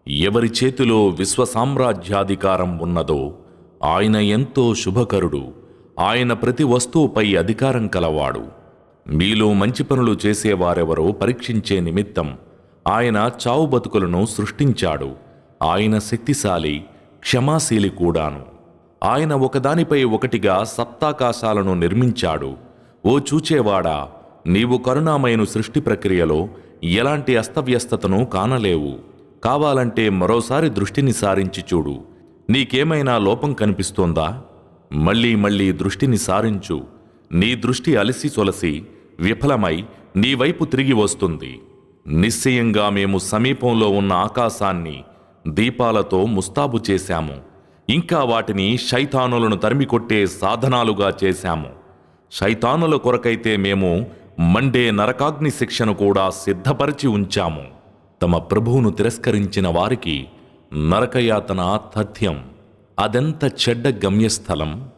ఎవరి చేతిలో విశ్వసామ్రాజ్యాధికారం ఉన్నదో ఆయన ఎంతో శుభకరుడు. ఆయన ప్రతి వస్తువుపై అధికారం కలవాడు. మీలో మంచి పనులు చేసేవారెవరో పరీక్షించే నిమిత్తం ఆయన చావు బతుకులను సృష్టించాడు. ఆయన శక్తిశాలి, క్షమాశీలి కూడాను. ఆయన ఒకదానిపై ఒకటిగా సప్తాకాశాలను నిర్మించాడు. ఓ చూచేవాడా, నీవు కరుణామయను సృష్టి ప్రక్రియలో ఎలాంటి అస్తవ్యస్తతను కానలేవు. కావాలంటే మరోసారి దృష్టిని సారించి చూడు. నీకేమైనా లోపం కనిపిస్తోందా? మళ్ళీ మళ్ళీ దృష్టిని సారించు. నీ దృష్టి అలసి సొలసి విఫలమై నీ వైపు తిరిగి వస్తుంది. నిశ్చయంగా మేము సమీపంలో ఉన్న ఆకాశాన్ని దీపాలతో ముస్తాబు చేశాము. ఇంకా వాటిని శైతానులను తరిమికొట్టే సాధనాలుగా చేశాము. శైతానుల కొరకైతే మేము మండే నరకాగ్ని శిక్షను కూడా సిద్ధపరిచి ఉంచాము. తమ ప్రభువును తిరస్కరించిన వారికి నరకయాతన తథ్యం. అదెంత చెడ్డ గమ్యస్థలం!